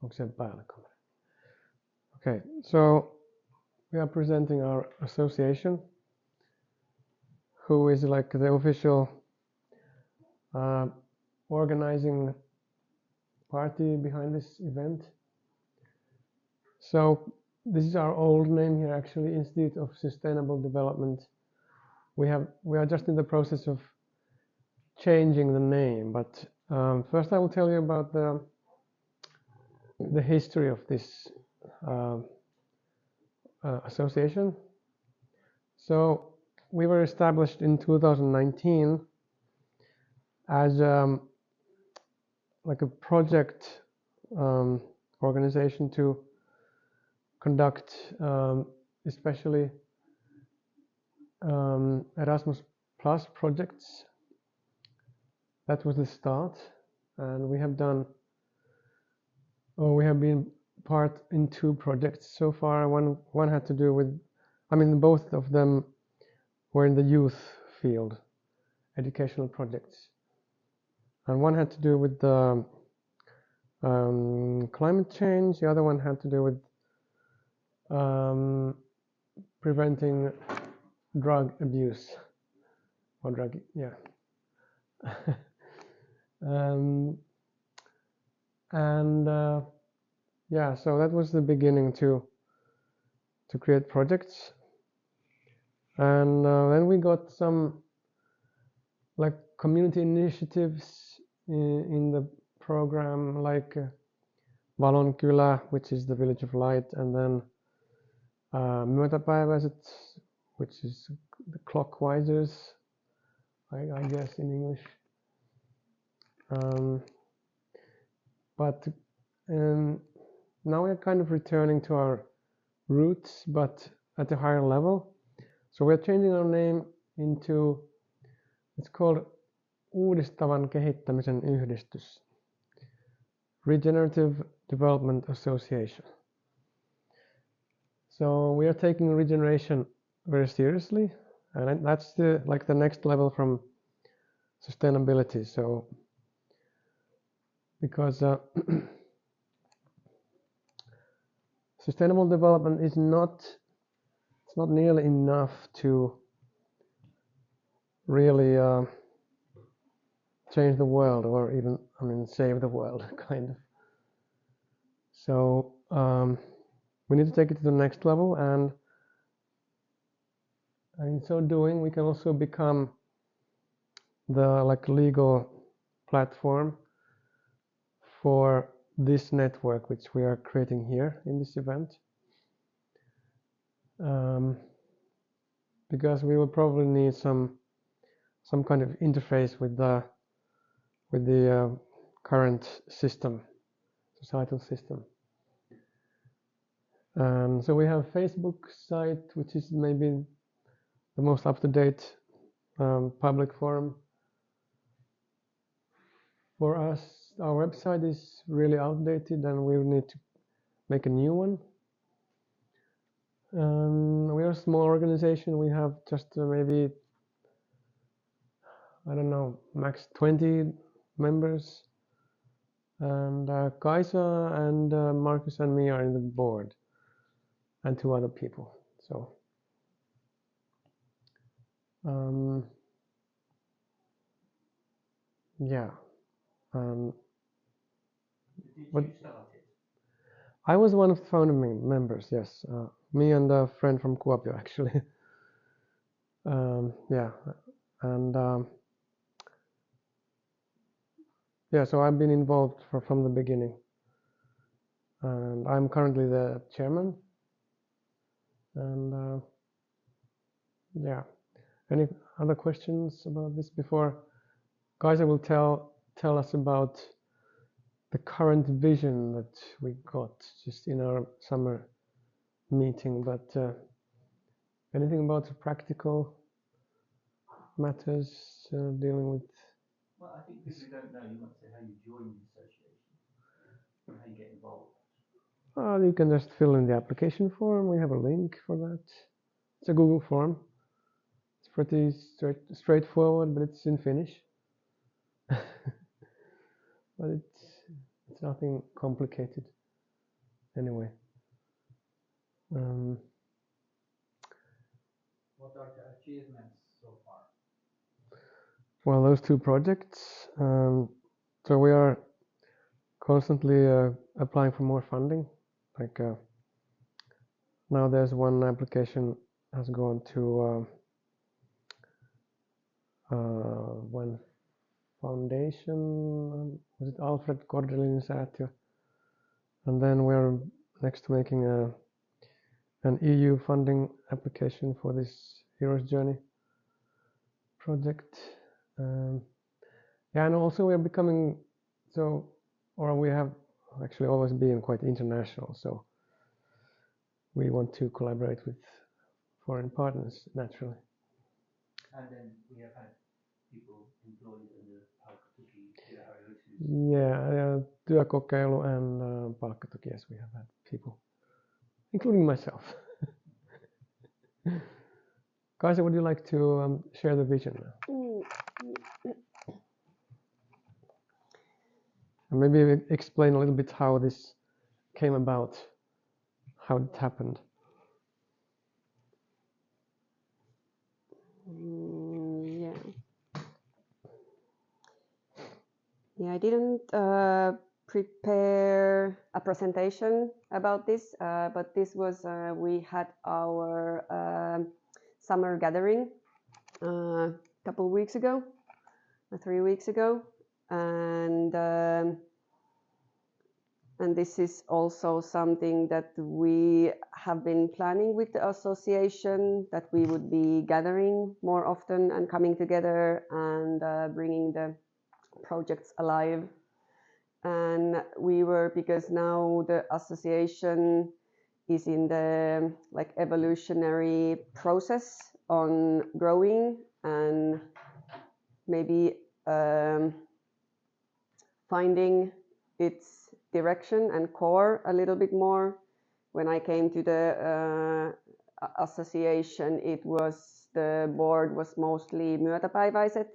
Onko se päällä kamera? Okay, so we are presenting our association, who is like the official organizing party behind this event. So this is our old name here, actually, Institute of Sustainable Development. We are just in the process of changing the name, but first I will tell you about the history of this association. So we were established in 2019 as like a project organization to conduct especially Erasmus Plus projects. That was the start, and we have been part in 2 projects so far. One had to do with, both of them were in the youth field, educational projects, and one had to do with the climate change. The other one had to do with preventing drug abuse or drug, yeah. Yeah, so that was the beginning to create projects, and then we got some like community initiatives in the program, like Valon Kylä, which is the Village of Light, and then myötäpäiväiset, which is the clockwisers, I guess in English. But now we're kind of returning to our roots, but at a higher level. So we're changing our name into, it's called uudistavan kehittämisen yhdistys, Regenerative Development Association. So we are taking regeneration very seriously, and that's the next level from sustainability. So because sustainable development is not nearly enough to really change the world, or even save the world, kind of. So we need to take it to the next level, and in so doing we can also become the legal platform for this network which we are creating here in this event, because we will probably need some kind of interface with the current system, societal system. So we have a Facebook site, which is maybe the most up-to-date public forum for us. Our website is really outdated, and we need to make a new one. We are a small organization. We have just maybe, I don't know, max 20 members. And Kaisa and Marcus and me are in the board, and 2 other people. So yeah. Did you start it? I was one of the founding members, yes. Me and a friend from Kuopio, actually. Yeah, and yeah, so I've been involved from the beginning, and I'm currently the chairman. And yeah, any other questions about this before Kaisa will tell us about the current vision that we got just in our summer meeting, but anything about the practical matters dealing with? Well, I think people who don't know, you might say how you join the association, how you get involved. You can just fill in the application form. We have a link for that. It's a Google form. It's pretty straightforward, but it's in Finnish. But it's nothing complicated. anyway. What are the achievements so far? Well, those two projects. So we are constantly applying for more funding. Like now, there's one application has gone to one foundation. Was it Alfred Kordelin Säätiö? And then we're next making an EU funding application for this Hero's Journey project. Yeah, and also we're becoming we have actually always been quite international, so we want to collaborate with foreign partners naturally. And then we have had people employed in the palkkatuki. Yeah, työkokeilu and palkkatuki, yes, we have had people, including myself. Kaisa, would you like to share the vision now? And maybe explain a little bit how this came about, how it happened. Yeah, I didn't prepare a presentation about this, but this was, we had our summer gathering a couple weeks ago, 3 weeks ago, and this is also something that we have been planning with the association, that we would be gathering more often and coming together and bringing the projects alive. And we were, because now the association is in the evolutionary process on growing and maybe finding its direction and core a little bit more. When I came to the association, the board was mostly myötäpäiväiset,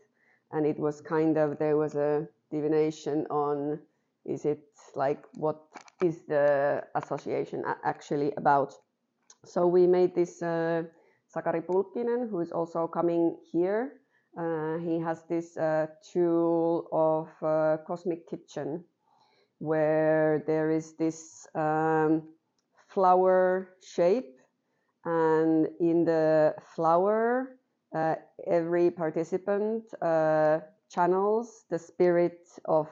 and it was there was a divination on, what is the association actually about? So we made this Sakari Pulkkinen, who is also coming here. He has this tool of Cosmic Kitchen, where there is this flower shape, and in the flower, every participant channels the spirit of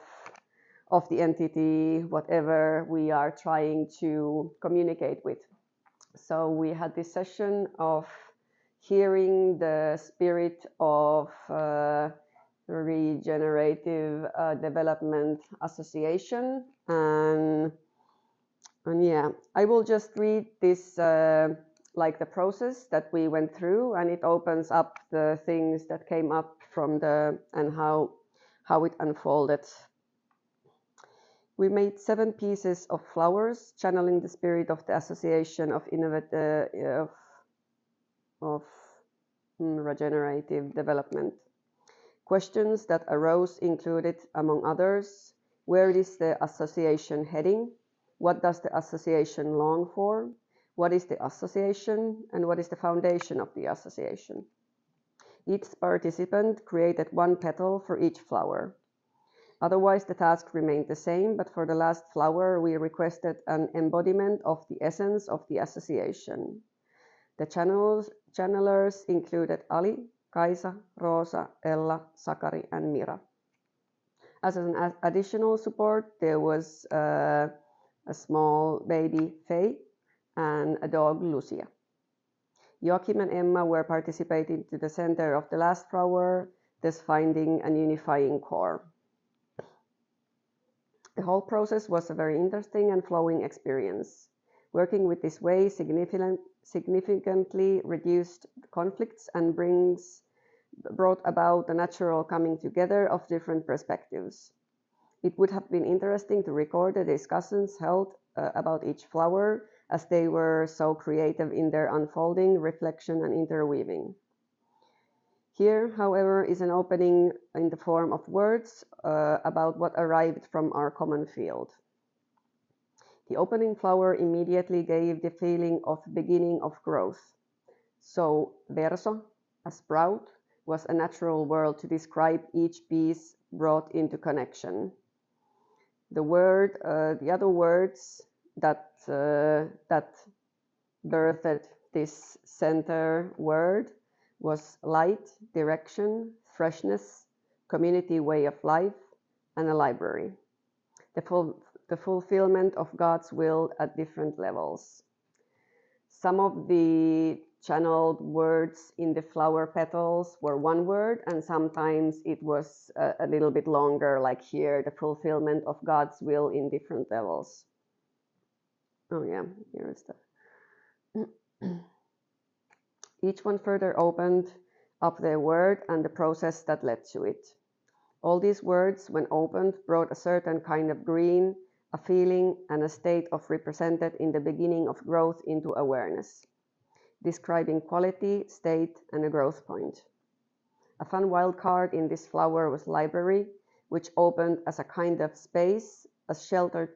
the entity, whatever we are trying to communicate with. So we had this session of hearing the spirit of Regenerative Development Association, and yeah, I will just read this the process that we went through, and it opens up the things that came up from and how it unfolded. We made 7 pieces of flowers channeling the spirit of the Association of Regenerative Development. Questions that arose included, among others, where is the association heading? What does the association long for? What is the association, and what is the foundation of the association? Each participant created 1 petal for each flower. Otherwise, the task remained the same, but for the last flower, we requested an embodiment of the essence of the association. The channelers included Ali, Kaisa, Rosa, Ella, Sakari, and Mira. As an additional support, there was a small baby, Faye, and a dog, Lucia. Joachim and Emma were participating to the center of the last flower, thus finding an unifying core. The whole process was a very interesting and flowing experience. Working with this way significantly reduced conflicts and brought about the natural coming together of different perspectives. It would have been interesting to record the discussions held about each flower, as they were so creative in their unfolding, reflection, and interweaving. Here, however, is an opening in the form of words about what arrived from our common field. The opening flower immediately gave the feeling of beginning of growth. So verso, a sprout, was a natural word to describe each piece brought into connection. The other words that birthed this center word was light, direction, freshness, community way of life, and a library. The fulfillment of God's will at different levels. Some of the channeled words in the flower petals were one word, and sometimes it was a little bit longer, like here, the fulfillment of God's will in different levels. Oh yeah, here is the... Each one further opened up their word and the process that led to it. All these words, when opened, brought a certain kind of green, a feeling and a state of represented in the beginning of growth into awareness, describing quality, state, and a growth point. A fun wild card in this flower was library, which opened as a kind of space, a sheltered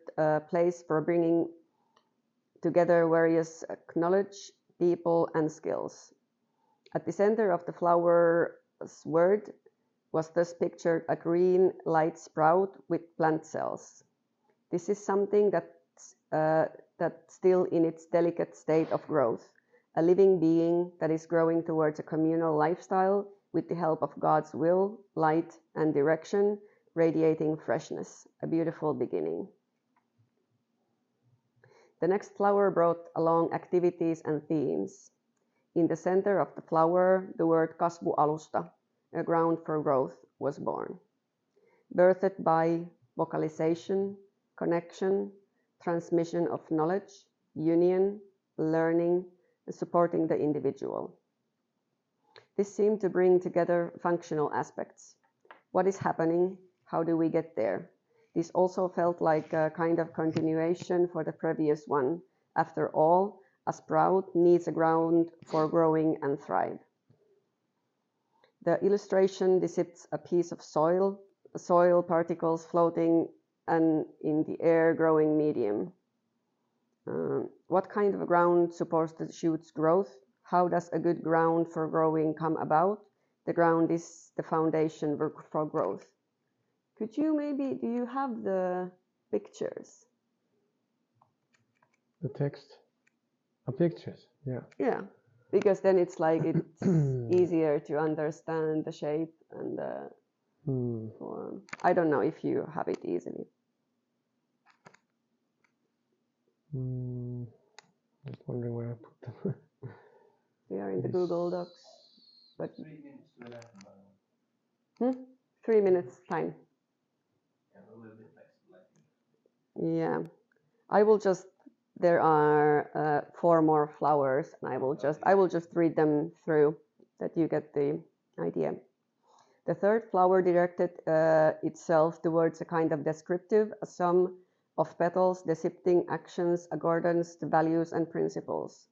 place for bringing together various knowledge, people, and skills. At the center of the flower's word was thus pictured a green light sprout with plant cells. This is something that's still in its delicate state of growth, a living being that is growing towards a communal lifestyle with the help of God's will, light, and direction, radiating freshness, a beautiful beginning. The next flower brought along activities and themes. In the center of the flower, the word kasvualusta, a ground for growth, was born, birthed by vocalization, connection, transmission of knowledge, union, learning, and supporting the individual. This seemed to bring together functional aspects. What is happening? How do we get there? This also felt like a kind of continuation for the previous one. After all, a sprout needs a ground for growing and thrive. The illustration depicts a piece of soil particles floating and in the air growing medium. What kind of ground supports the shoot's growth? How does a good ground for growing come about? The ground is the foundation for growth. Could you do you have the pictures? The text? Pictures, yeah. Yeah, because then it's like it's easier to understand the shape and the form. I don't know if you have it easily. Just wondering where I put them. They are in the Google Docs. But 3 minutes to 11, by the way. 3 minutes time. Yeah, a little bit flexible, I think. Yeah, I will just. There are 4 more flowers, and I will just read them through, that you get the idea. The third flower directed itself towards a kind of descriptive, a sum of petals depicting actions accordance to values and principles.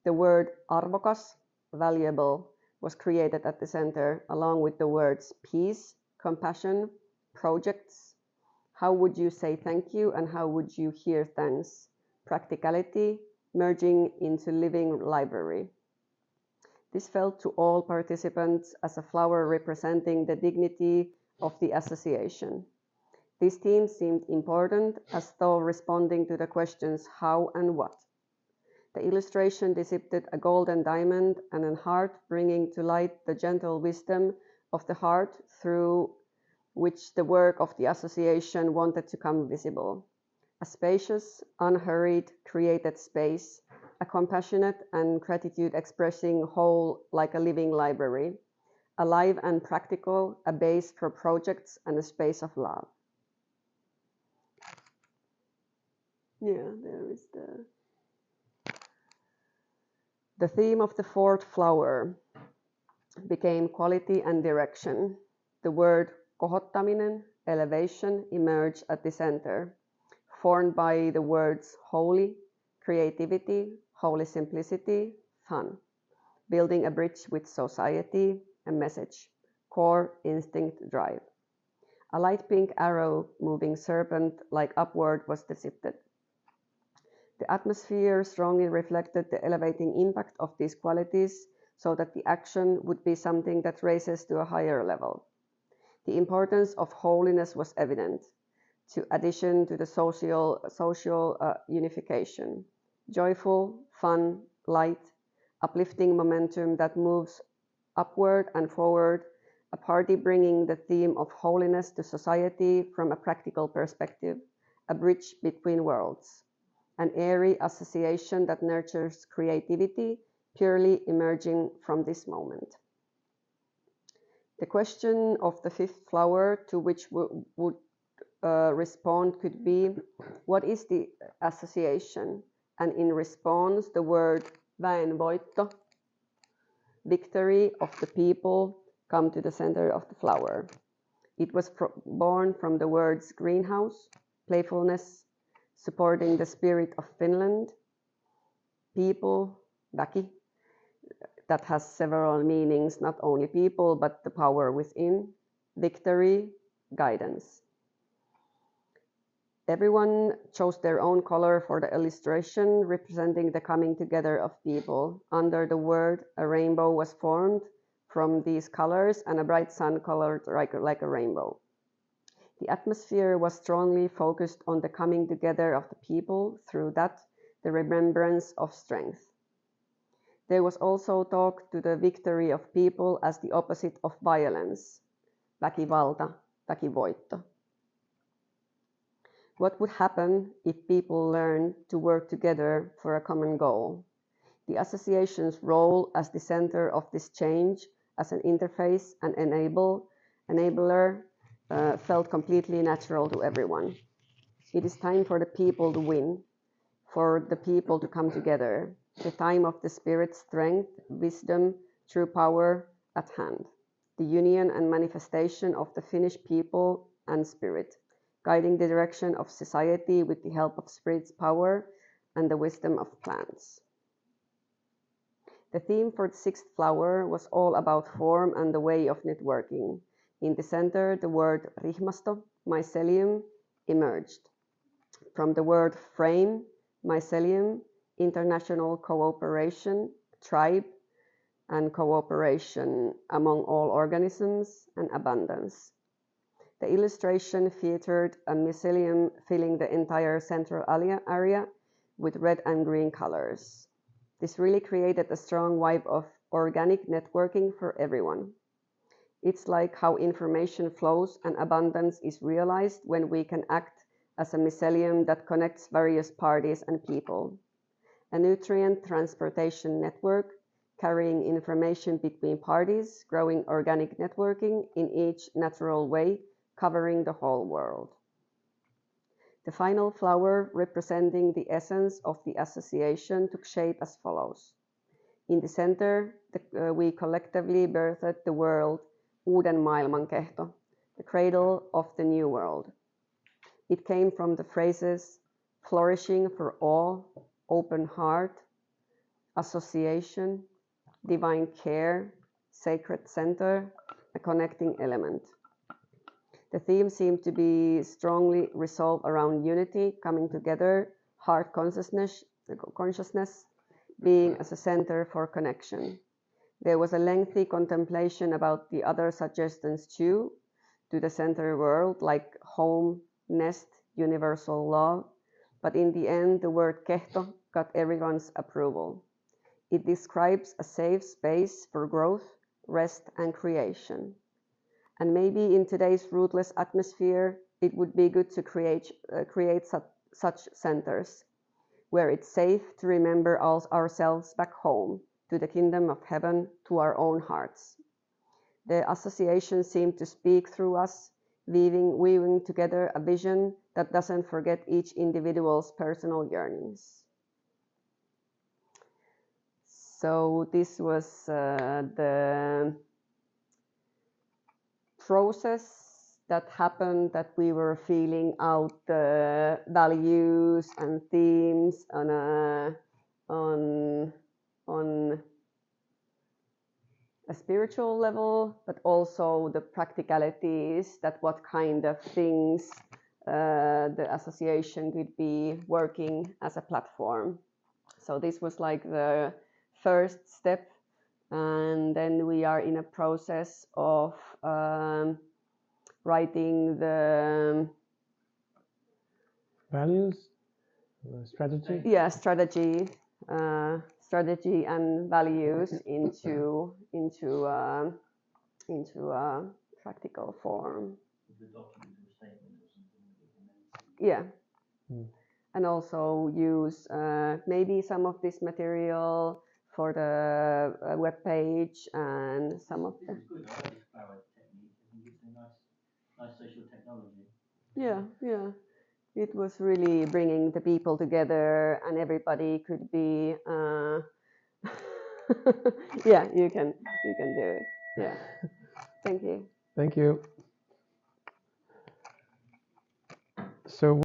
The word arvokas, valuable, was created at the center, along with the words peace, compassion, projects. How would you say thank you, and how would you hear thanks? Practicality, merging into living library. This felt to all participants as a flower representing the dignity of the association. This theme seemed important, as though responding to the questions how and what. The illustration depicted a golden diamond and a heart, bringing to light the gentle wisdom of the heart through which the work of the association wanted to come visible. A spacious, unhurried, created space, a compassionate and gratitude expressing whole like a living library, alive and practical, a base for projects and a space of love. Yeah, there is the theme of the fourth flower became quality and direction. The word kohottaminen, elevation, emerged at the center, formed by the words holy, creativity, holy simplicity, fun, building a bridge with society, a message, core, instinct, drive. A light pink arrow moving serpent-like upward was depicted. The atmosphere strongly reflected the elevating impact of these qualities so that the action would be something that raises to a higher level. The importance of holiness was evident, to addition to the social unification. Joyful, fun, light, uplifting momentum that moves upward and forward, a party bringing the theme of holiness to society from a practical perspective, a bridge between worlds. An airy association that nurtures creativity, purely emerging from this moment. The question of the fifth flower to which would respond could be, what is the association? And in response, the word väenvoitto, victory of the people, come to the center of the flower. It was born from the words greenhouse, playfulness, supporting the spirit of Finland, people, väki, that has several meanings, not only people, but the power within, victory, guidance. Everyone chose their own color for the illustration, representing the coming together of people. Under the word, a rainbow was formed from these colors and a bright sun colored like a rainbow. The atmosphere was strongly focused on the coming together of the people, through that, the remembrance of strength. There was also talk to the victory of people as the opposite of violence, väkivalta, väkivoitto. What would happen if people learned to work together for a common goal? The association's role as the center of this change, as an interface and enabler, felt completely natural to everyone. It is time for the people to win, for the people to come together, the time of the spirit's strength, wisdom, true power at hand, the union and manifestation of the Finnish people and spirit, guiding the direction of society with the help of spirit's power and the wisdom of plants. The theme for the sixth flower was all about form and the way of networking. In the center, the word rihmasto, mycelium, emerged. From the word frame, mycelium, international cooperation, tribe, and cooperation among all organisms, and abundance. The illustration featured a mycelium filling the entire central area with red and green colors. This really created a strong vibe of organic networking for everyone. It's like how information flows and abundance is realized when we can act as a mycelium that connects various parties and people. A nutrient transportation network carrying information between parties, growing organic networking in each natural way, covering the whole world. The final flower, representing the essence of the association, took shape as follows. In the center, we collectively birthed the word uuden maailman kehto, the cradle of the new world. It came from the phrases flourishing for all, open heart, association, divine care, sacred center, a connecting element. The theme seemed to be strongly resolved around unity, coming together, heart consciousness being as a center for connection. There was a lengthy contemplation about the other suggestions too, to the center world, like home, nest, universal love, but in the end, the word kehto got everyone's approval. It describes a safe space for growth, rest, and creation. And maybe in today's ruthless atmosphere, it would be good to create such centers, where it's safe to remember ourselves back home, to the kingdom of heaven, to our own hearts. The association seemed to speak through us, weaving together a vision that doesn't forget each individual's personal yearnings. So this was the process that happened, that we were feeling out the values and themes on a spiritual level, but also the practicalities, that what kind of things the association could be working as a platform. So this was like the first step, and then we are in a process of writing the values, strategy. Yeah, strategy and values into practical form. The document or statement or something that we can then see. Yeah. And also use maybe some of this material for the web page and some of the. This is good. I like this flower technique. I think it's a nice social technology. Yeah. It was really bringing the people together, and everybody could be. Yeah, you can do it. Yeah. Thank you. Thank you. So